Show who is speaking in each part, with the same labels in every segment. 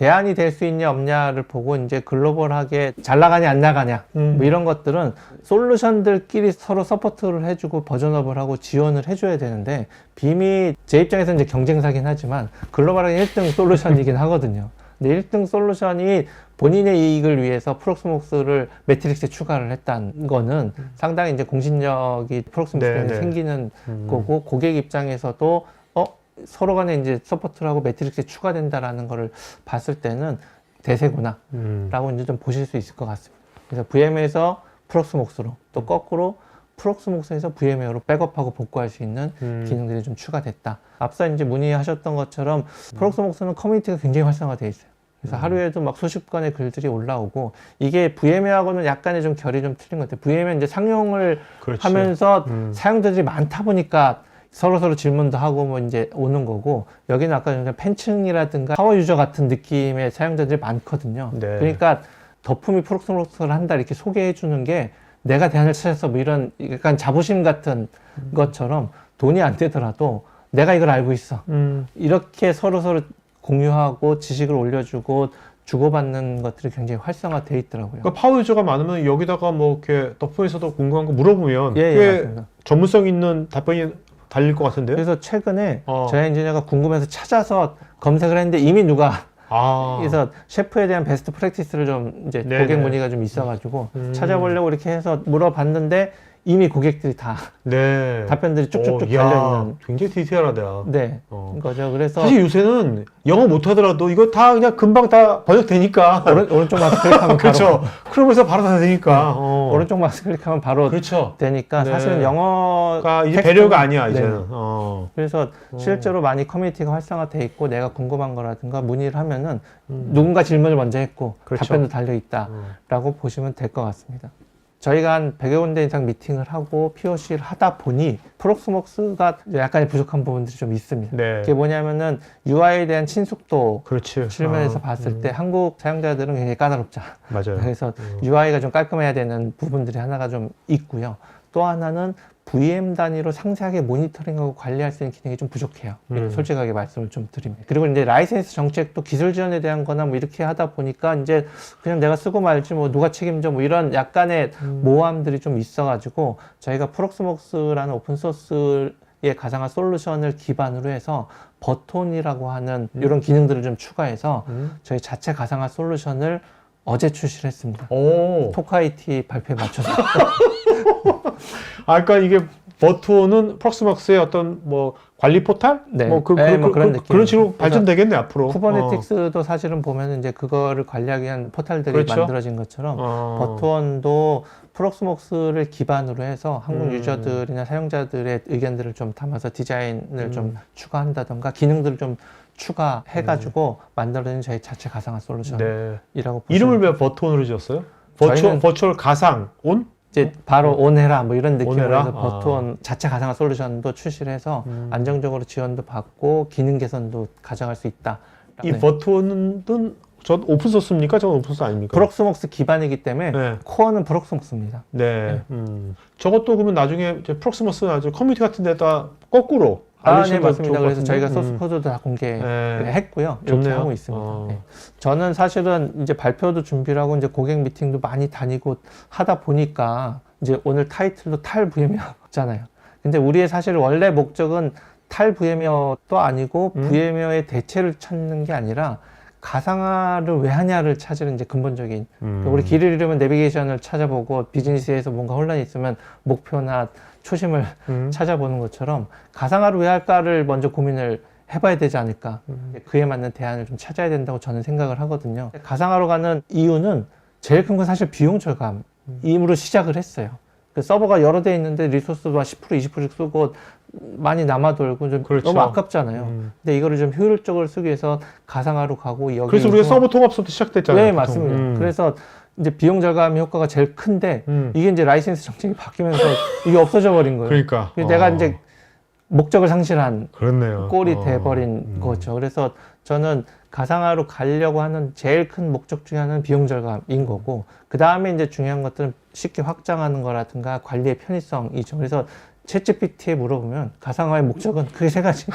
Speaker 1: 대안이 될 수 있냐 없냐를 보고 이제 글로벌하게 잘 나가냐 안 나가냐 뭐 이런 것들은 솔루션들끼리 서로 서포트를 해주고 버전업을 하고 지원을 해줘야 되는데 빔이 제 입장에서 이제 경쟁사긴 하지만 글로벌하게 1등 솔루션이긴 하거든요. 근데 1등 솔루션이 본인의 이익을 위해서 프록스목스를 매트릭스에 추가를 했다는 거는 상당히 이제 공신력이 프록스목스에 생기는 거고, 고객 입장에서도 서로 간에 이제 서포트를 하고 매트릭스에 추가된다라는 거를 봤을 때는 대세구나 라고 이제 좀 보실 수 있을 것 같습니다. 그래서 VM에서 프록스목스로, 또 거꾸로 프록스목스에서 VM웨어로 백업하고 복구할 수 있는 기능들이 좀 추가됐다. 앞서 이제 문의하셨던 것처럼 프록스목스는 커뮤니티가 굉장히 활성화되어 있어요. 그래서 하루에도 막 수십 건의 글들이 올라오고, 이게 VM웨어하고는 약간의 좀 결이 좀 틀린 것 같아요. VM웨어는 이제 상용을 하면서 사용자들이 많다 보니까 서로 질문도 하고 뭐 이제 오는 거고, 여기는 아까 전에 팬층이라든가 파워 유저 같은 느낌의 사용자들이 많거든요. 그러니까 덕품이 프록스목스를 한다 이렇게 소개해 주는 게 내가 대안을 찾아서 뭐 이런 약간 자부심 같은 것처럼, 돈이 안 되더라도 내가 이걸 알고 있어. 이렇게 서로 공유하고 지식을 올려주고 주고받는 것들이 굉장히 활성화되어 있더라고요.
Speaker 2: 그러니까 파워 유저가 많으면 여기다가 뭐 이렇게 덕분에서도 궁금한 거 물어보면 꽤
Speaker 1: 맞습니다.
Speaker 2: 전문성 있는 답변이 달릴 것 같은데요?
Speaker 1: 그래서 최근에 저희 엔지니어가 궁금해서 찾아서 검색을 했는데 이미 누가 그래서 셰프에 대한 베스트 프랙티스를 좀 이제 고객 문의가 좀 있어가지고 찾아보려고 이렇게 해서 물어봤는데 이미 고객들이 다 답변들이 쭉쭉쭉 달려있는.
Speaker 2: 굉장히 디테일하다.
Speaker 1: 거죠. 그래서
Speaker 2: 사실 요새는 영어 못하더라도 이거 다 그냥 금방 다 번역되니까.
Speaker 1: 오른쪽 마우스 클릭하면
Speaker 2: 그렇죠. 크롬에서 바로 다 되니까.
Speaker 1: 오른쪽 마우스 클릭하면 바로 되니까 사실은 영어가
Speaker 2: 이제 배려가 아니야 이제는.
Speaker 1: 그래서 실제로 많이 커뮤니티가 활성화돼 있고, 내가 궁금한 거라든가 문의를 하면은 누군가 질문을 먼저 했고 답변도 달려있다라고 보시면 될 것 같습니다. 저희가 한 100여 군데 이상 미팅을 하고 POC를 하다 보니 프록스목스가 약간의 부족한 부분들이 좀 있습니다. 그게 뭐냐면은 UI에 대한 친숙도 측면에서 봤을 때 한국 사용자들은 굉장히 까다롭잖아. 그래서 UI가 좀 깔끔해야 되는 부분들이 하나가 좀 있고요. 또 하나는 VM 단위로 상세하게 모니터링하고 관리할 수 있는 기능이 좀 부족해요. 솔직하게 말씀을 좀 드립니다. 그리고 이제 라이센스 정책도 기술 지원에 대한 거나 뭐 이렇게 하다 보니까 이제 그냥 내가 쓰고 말지 뭐 누가 책임져 뭐 이런 약간의 모호함들이 좀 있어가지고, 저희가 프록스목스라는 오픈소스의 가상화 솔루션을 기반으로 해서 버톤이라고 하는 이런 기능들을 좀 추가해서 저희 자체 가상화 솔루션을 어제 출시를 했습니다. 토크IT 발표에 맞춰서.
Speaker 2: 그러니까 이게 버투어는 프록스목스의 어떤 뭐 관리 포탈? 그런 식으로 발전되겠네 앞으로.
Speaker 1: 쿠버네티스도 사실은 보면 이제 그거를 관리하기 위한 포탈들이 만들어진 것처럼 버투원도 프록스목스를 기반으로 해서 한국 유저들이나 사용자들의 의견들을 좀 담아서 디자인을 좀 추가한다던가 기능들을 좀 추가해가지고 만들어진 저희 자체 가상화 솔루션이라고 보시면.
Speaker 2: 이름을 왜 버투원으로 지었어요? 버추얼 가상 온?
Speaker 1: 이제 바로 온해라 뭐 이런 느낌으로 해서 버투원 자체 가상화 솔루션도 출시를 해서 안정적으로 지원도 받고 기능 개선도 가져갈 수 있다.
Speaker 2: 이 버투원은 전 오픈소스입니까? 저건 오픈소스 아닙니까?
Speaker 1: 프록스목스 기반이기 때문에 코어는 프록스목스입니다.
Speaker 2: 저것도 그러면 나중에 이제 프록스목스 나중에 커뮤니티 같은 데다 거꾸로
Speaker 1: 네, 맞습니다. 그래서 저희가 소스 코드도 다 공개했고요. 이렇게 하고 있습니다. 저는 사실은 이제 발표도 준비를 하고 이제 고객 미팅도 많이 다니고 하다 보니까 이제 오늘 타이틀도 탈 VM웨어잖아요. 근데 우리의 사실 원래 목적은 탈 VM웨어도 아니고 VM웨어의 대체를 찾는 게 아니라 가상화를 왜 하냐를 찾으는 이제 근본적인, 우리 길을 잃으면 내비게이션을 찾아보고 비즈니스에서 뭔가 혼란이 있으면 목표나 초심을 찾아보는 것처럼 가상화를 왜 할까를 먼저 고민을 해봐야 되지 않을까. 그에 맞는 대안을 좀 찾아야 된다고 저는 생각을 하거든요. 가상화로 가는 이유는 제일 큰 건 사실 비용 절감임으로 시작을 했어요. 그 서버가 여러 대 있는데 리소스도 10% 20%씩 쓰고 많이 남아돌고 좀 너무 아깝잖아요. 근데 이거를 좀 효율적으로 쓰기 위해서 가상화로 가고, 여기
Speaker 2: 그래서 우리가 서버 통합부터 시작됐잖아요.
Speaker 1: 네, 맞습니다. 그래서 이제 비용 절감 효과가 제일 큰데 이게 이제 라이센스 정책이 바뀌면서 이게 없어져 버린 거예요.
Speaker 2: 그러니까
Speaker 1: 내가 이제 목적을 상실한 꼴이 돼버린 거죠. 그래서 저는 가상화로 가려고 하는 제일 큰 목적 중에 하나는 비용 절감인 거고, 그 다음에 이제 중요한 것들은 쉽게 확장하는 거라든가 관리의 편의성이죠. 그래서 챗GPT에 물어보면 가상화의 목적은 크게 세 가지.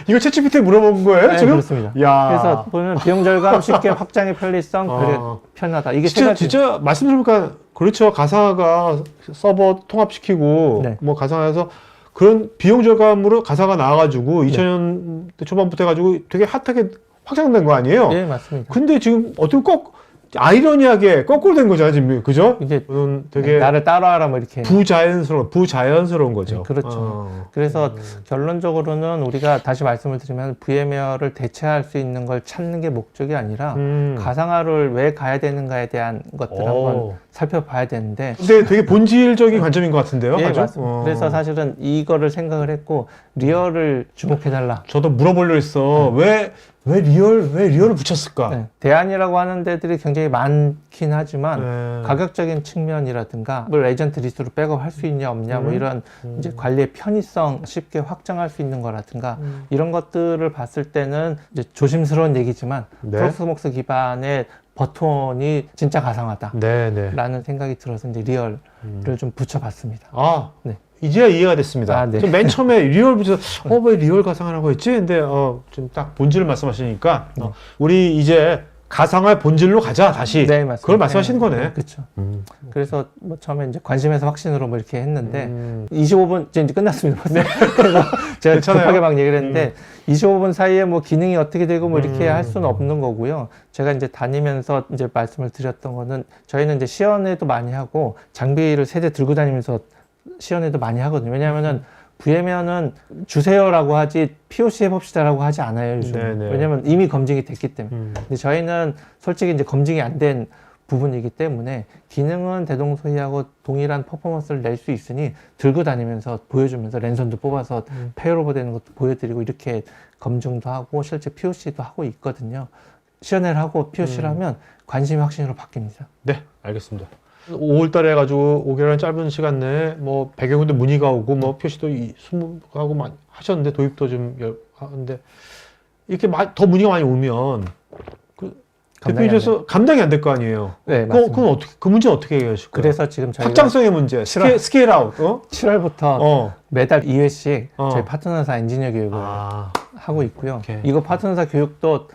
Speaker 2: 이거 챗GPT에 물어본 거예요?
Speaker 1: 네,
Speaker 2: 지금?
Speaker 1: 그렇습니다.
Speaker 2: 야.
Speaker 1: 그래서 보면 비용 절감, 쉽게 확장의 편리성, 그리고 편하다. 이게 세 가지.
Speaker 2: 진짜 말씀 들어보니까 그렇죠. 가상화가 서버 통합시키고
Speaker 1: 네.
Speaker 2: 뭐 가상화해서 그런 비용 절감으로 가상화가 나와가지고 2000년대 초반부터 해가지고 되게 핫하게 확장된 거 아니에요?
Speaker 1: 네, 맞습니다.
Speaker 2: 근데 지금 어떻게 꼭 아이러니하게 거꾸로 된 거잖아요, 지금. 그죠?
Speaker 1: 이게
Speaker 2: 되게
Speaker 1: 나를 따라하라 뭐 이렇게.
Speaker 2: 부자연스러운 거죠.
Speaker 1: 네, 그렇죠. 그래서 결론적으로는 우리가 다시 말씀을 드리면 VMware를 대체할 수 있는 걸 찾는 게 목적이 아니라 가상화를 왜 가야 되는가에 대한 것들을 한번 살펴봐야 되는데.
Speaker 2: 근데 되게 본질적인 관점인 것 같은데요?
Speaker 1: 예,
Speaker 2: 아주?
Speaker 1: 맞습니다. 그래서 사실은 이거를 생각을 했고 리얼을 주목해달라.
Speaker 2: 저도 물어보려 했어. 왜 리얼을 붙였을까?
Speaker 1: 네. 대안이라고 하는 데들이 굉장히 많긴 하지만
Speaker 2: 네.
Speaker 1: 가격적인 측면이라든가 뭘 에이전트 리스트로 백업할 수 있냐 없냐 뭐 이런 이제 관리의 편의성 쉽게 확장할 수 있는 거라든가 이런 것들을 봤을 때는 이제 조심스러운 얘기지만
Speaker 2: 네.
Speaker 1: 프록스목스 기반의 버튼이 진짜 가상하다
Speaker 2: 네.
Speaker 1: 라는 생각이 들어서 이제 리얼을 좀 붙여봤습니다.
Speaker 2: 아,
Speaker 1: 네.
Speaker 2: 이제야 이해가 됐습니다.
Speaker 1: 네.
Speaker 2: 좀 맨 처음에 리얼 붙여서 왜 리얼 가상화라고 했지? 근데 좀 딱 본질을 말씀하시니까 우리 이제 가상화의 본질로 가자 다시.
Speaker 1: 네, 맞습니다.
Speaker 2: 그걸 말씀하시는 거네.
Speaker 1: 그렇죠. 그래서 뭐 처음에 이제 관심에서 확신으로 뭐 이렇게 했는데 25분 이제 끝났습니다. 그래서 제가
Speaker 2: 괜찮아요.
Speaker 1: 급하게 막 얘기를 했는데 25분 사이에 뭐 기능이 어떻게 되고 뭐 이렇게 할 수는 없는 거고요. 제가 이제 다니면서 이제 말씀을 드렸던 거는 저희는 이제 시연회도 많이 하고 장비를 세대 들고 다니면서 시연회도 많이 하거든요. 왜냐하면은 VMware는 주세요라고 하지 POC 해봅시다라고 하지 않아요, 요즘.
Speaker 2: 네네.
Speaker 1: 왜냐면 이미 검증이 됐기 때문에. 근데 저희는 솔직히 이제 검증이 안 된 부분이기 때문에 기능은 대동소이하고 동일한 퍼포먼스를 낼 수 있으니 들고 다니면서 보여주면서 랜선도 뽑아서 페어로버 되는 것도 보여드리고 이렇게 검증도 하고 실제 POC도 하고 있거든요. 시연회를 하고 POC를 하면 관심이 확신으로 바뀝니다.
Speaker 2: 네, 알겠습니다. 5월 달에 해가지고 5개월의 짧은 시간 내에 뭐 100여 군데 문의가 오고 뭐 표시도 20하고 많이 하셨는데 도입도 좀 하는데 이렇게 더 문의가 많이 오면 대표님께서 감당이 안 될 거 아니에요.
Speaker 1: 네, 맞습니다.
Speaker 2: 그건 어떻게, 그 문제는 어떻게 해결하실 거예요?
Speaker 1: 그래서 지금 저희가
Speaker 2: 확장성의 문제, 스케일 아웃.
Speaker 1: 7월부터 매달 2회씩 저희 파트너사 엔지니어 교육을 하고 있고요.
Speaker 2: 오케이.
Speaker 1: 이거 파트너사 교육도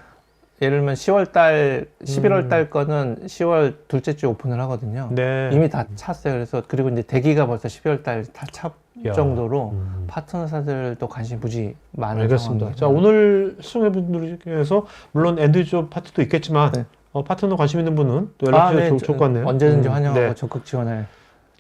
Speaker 1: 예를 들면 10월 11월 거는 10월 둘째 주 오픈을 하거든요.
Speaker 2: 네.
Speaker 1: 이미 다 찼어요. 그래서 그리고 이제 대기가 벌써 12월 다 차 정도로 파트너사들도 관심 무지 많은
Speaker 2: 알겠습니다.
Speaker 1: 상황이에요.
Speaker 2: 자, 오늘 시청자분들 중에서 물론 엔드유저 파트도 있겠지만
Speaker 1: 네.
Speaker 2: 파트너 관심 있는 분은 또 연락 주셔도 좋을 것 같네요.
Speaker 1: 언제든지 환영하고
Speaker 2: 네.
Speaker 1: 적극 지원할.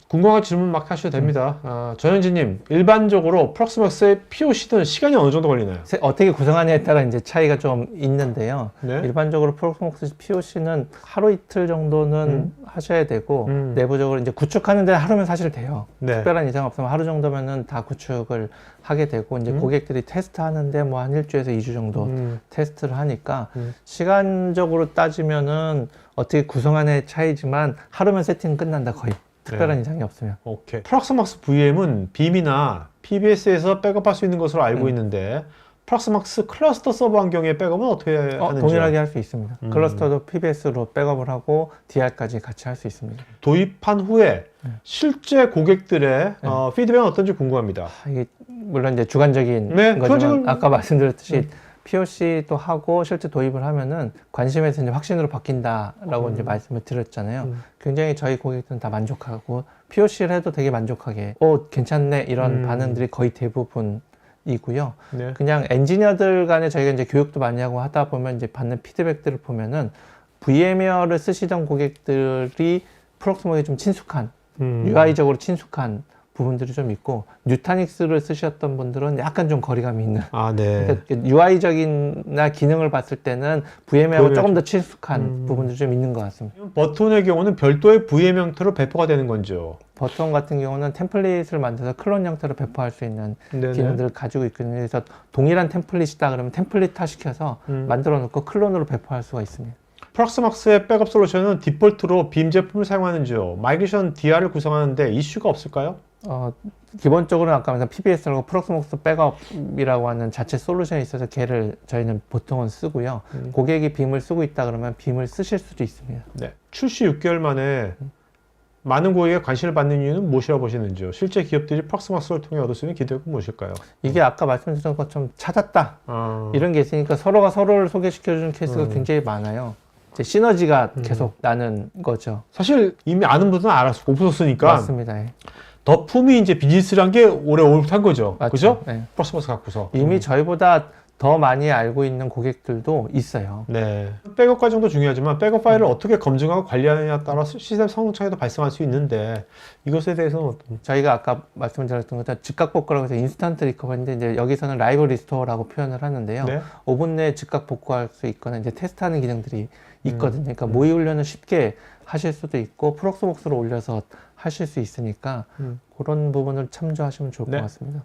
Speaker 2: 궁금한 질문 막 하셔도 됩니다. 전현진님, 일반적으로 프록스막스의 POC는 시간이 어느 정도 걸리나요?
Speaker 1: 어떻게 구성하냐에 따라 이제 차이가 좀 있는데요.
Speaker 2: 네.
Speaker 1: 일반적으로 프록스목스 POC는 하루 이틀 정도는 하셔야 되고 내부적으로 이제 구축하는 데 하루면 사실 돼요.
Speaker 2: 네.
Speaker 1: 특별한 이상 없으면 하루 정도면은 다 구축을 하게 되고 이제 고객들이 테스트 하는데 뭐 한 1주에서 2주 정도 테스트를 하니까 시간적으로 따지면은 어떻게 구성하냐의 차이지만 하루면 세팅 끝난다 거의. 특별한 이상이 없으면.
Speaker 2: 오케이. 프록스막스 VM은 빔이나 PBS에서 백업할 수 있는 것으로 알고 있는데 프록스막스 클러스터 서버 환경의 백업은 어떻게 하는지?
Speaker 1: 동일하게 할 수 있습니다. 클러스터도 PBS로 백업을 하고 DR까지 같이 할 수 있습니다.
Speaker 2: 도입한 후에 실제 고객들의 피드백은 어떤지 궁금합니다.
Speaker 1: 이게 물론 이제 주관적인
Speaker 2: 네,
Speaker 1: 거지만 아까 말씀드렸듯이 POC도 하고 실제 도입을 하면은 관심에서 이제 확신으로 바뀐다라고 이제 말씀을 드렸잖아요. 굉장히 저희 고객들은 다 만족하고 POC를 해도 되게 만족하게 괜찮네 이런 반응들이 거의 대부분이고요.
Speaker 2: 네.
Speaker 1: 그냥 엔지니어들 간에 저희가 이제 교육도 많이 하고 하다 보면 이제 받는 피드백들을 보면은 VMware를 쓰시던 고객들이 프록스목에 좀 친숙한 UI적으로 친숙한 부분들이 좀 있고 뉴타닉스를 쓰셨던 분들은 약간 좀 거리감이 있는
Speaker 2: 네.
Speaker 1: 그러니까 UI적인나 기능을 봤을 때는 VM하고 조금 더 친숙한 부분들이 좀 있는 것 같습니다.
Speaker 2: 버튼의 경우는 별도의 VM 형태로 배포가 되는 건죠?
Speaker 1: 버튼 같은 경우는 템플릿을 만들어서 클론 형태로 배포할 수 있는
Speaker 2: 네네.
Speaker 1: 기능들을 가지고 있거든요. 그래서 동일한 템플릿이다 그러면 템플릿화 시켜서 만들어 놓고 클론으로 배포할 수가 있습니다.
Speaker 2: 프록스막스의 백업 솔루션은 디폴트로 빔 제품을 사용하는지요? 마이그레이션 DR을 구성하는데 이슈가 없을까요?
Speaker 1: 기본적으로는 아까 말한 PBS라고 프록스목스 백업이라고 하는 자체 솔루션이 있어서 걔를 저희는 보통은 쓰고요. 고객이 빔을 쓰고 있다 그러면 빔을 쓰실 수도 있습니다.
Speaker 2: 네. 출시 6개월 만에 많은 고객의 관심을 받는 이유는 무엇이라고 보시는지요? 실제 기업들이 프록스마스를 통해 얻을 수 있는 기대가 무엇일까요?
Speaker 1: 이게 아까 말씀드린 것처럼 찾았다. 이런 게 있으니까 서로가 서로를 소개시켜주는 케이스가 굉장히 많아요. 이제 시너지가 계속 나는 거죠.
Speaker 2: 사실 이미 아는 분들은 알았고 없었으니까
Speaker 1: 맞습니다. 예.
Speaker 2: 더 품이 이제 비즈니스란 게 오래 오랫한 거죠.
Speaker 1: 맞죠.
Speaker 2: 그죠?
Speaker 1: 네.
Speaker 2: 프록스마스 갖고서.
Speaker 1: 이미 저희보다 더 많이 알고 있는 고객들도 있어요.
Speaker 2: 네. 백업 과정도 중요하지만 백업 파일을 어떻게 검증하고 관리하느냐에 따라 시스템 성능 차이도 발생할 수 있는데 이것에 대해서는 어떤...
Speaker 1: 저희가 아까 말씀드렸던 것처럼 즉각 복구라고 해서 인스턴트 리커버리인데 이제 여기서는 라이브 리스토어라고 표현을 하는데요.
Speaker 2: 네.
Speaker 1: 5분 내에 즉각 복구할 수 있거나 이제 테스트하는 기능들이 있거든요. 그러니까 모의 훈련을 쉽게 하실 수도 있고 프록스복스로 올려서 하실 수 있으니까 그런 부분을 참조하시면 좋을
Speaker 2: 네.
Speaker 1: 것 같습니다.